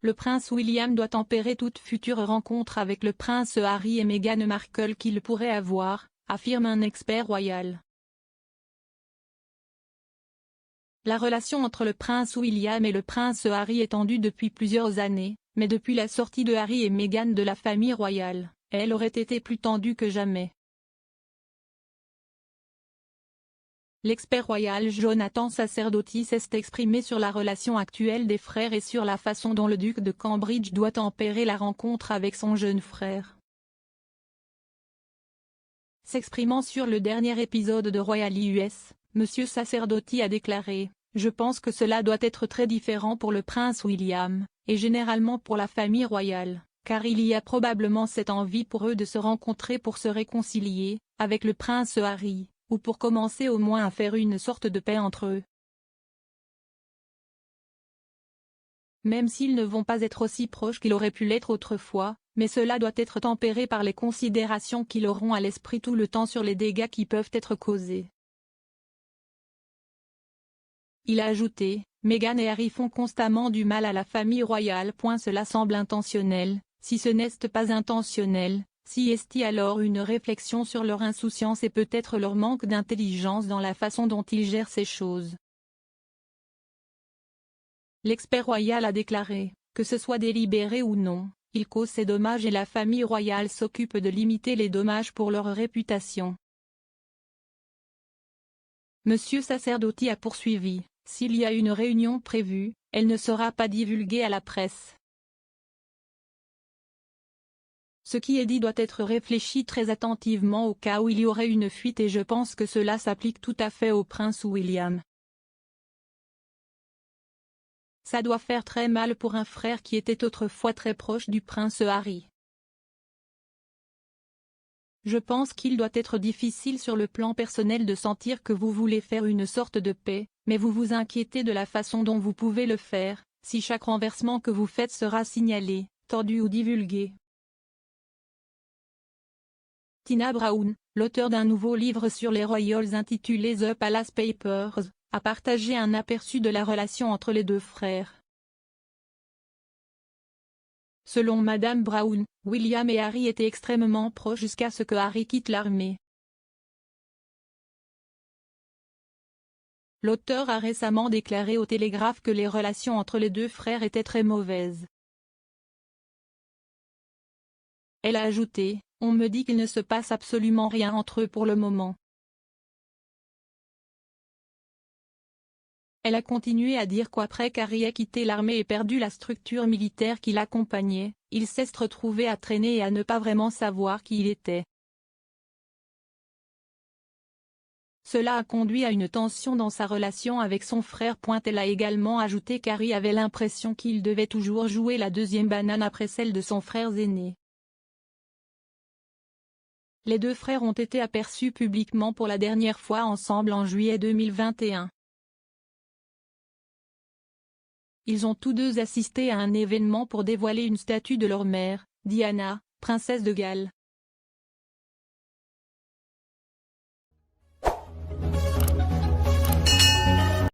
Le prince William doit tempérer toute future rencontre avec le prince Harry et Meghan Markle qu'il pourrait avoir, affirme un expert royal. La relation entre le prince William et le prince Harry est tendue depuis plusieurs années, mais depuis la sortie de Harry et Meghan de la famille royale, elle aurait été plus tendue que jamais. L'expert royal Jonathan Sacerdoti s'est exprimé sur la relation actuelle des frères et sur la façon dont le duc de Cambridge doit tempérer la rencontre avec son jeune frère. S'exprimant sur le dernier épisode de Royally US, M. Sacerdoti a déclaré « Je pense que cela doit être très différent pour le prince William, et généralement pour la famille royale, car il y a probablement cette envie pour eux de se rencontrer pour se réconcilier, avec le prince Harry, ou pour commencer au moins à faire une sorte de paix entre eux. Même s'ils ne vont pas être aussi proches qu'ils auraient pu l'être autrefois, mais cela doit être tempéré par les considérations qu'ils auront à l'esprit tout le temps sur les dégâts qui peuvent être causés. » Il a ajouté, « Meghan et Harry font constamment du mal à la famille royale. Cela semble intentionnel, si ce n'est pas intentionnel, si est alors une réflexion sur leur insouciance et peut-être leur manque d'intelligence dans la façon dont ils gèrent ces choses. » L'expert royal a déclaré, que ce soit délibéré ou non, il cause ces dommages et la famille royale s'occupe de limiter les dommages pour leur réputation. Monsieur Sacerdoti a poursuivi, s'il y a une réunion prévue, elle ne sera pas divulguée à la presse. Ce qui est dit doit être réfléchi très attentivement au cas où il y aurait une fuite et je pense que cela s'applique tout à fait au prince William. Ça doit faire très mal pour un frère qui était autrefois très proche du prince Harry. Je pense qu'il doit être difficile sur le plan personnel de sentir que vous voulez faire une sorte de paix, mais vous vous inquiétez de la façon dont vous pouvez le faire, si chaque renversement que vous faites sera signalé, tordu ou divulgué. Tina Brown, l'auteur d'un nouveau livre sur les Royals intitulé The Palace Papers, a partagé un aperçu de la relation entre les deux frères. Selon Madame Brown, William et Harry étaient extrêmement proches jusqu'à ce que Harry quitte l'armée. L'auteur a récemment déclaré au Télégraphe que les relations entre les deux frères étaient très mauvaises. Elle a ajouté, « On me dit qu'il ne se passe absolument rien entre eux pour le moment. » Elle a continué à dire qu'après qu'Harry ait quitté l'armée et perdu la structure militaire qui l'accompagnait, il s'est retrouvé à traîner et à ne pas vraiment savoir qui il était. Cela a conduit à une tension dans sa relation avec son frère. Elle a également ajouté qu'Harry avait l'impression qu'il devait toujours jouer la deuxième banane après celle de son frère aîné. Les deux frères ont été aperçus publiquement pour la dernière fois ensemble en juillet 2021. Ils ont tous deux assisté à un événement pour dévoiler une statue de leur mère, Diana, princesse de Galles.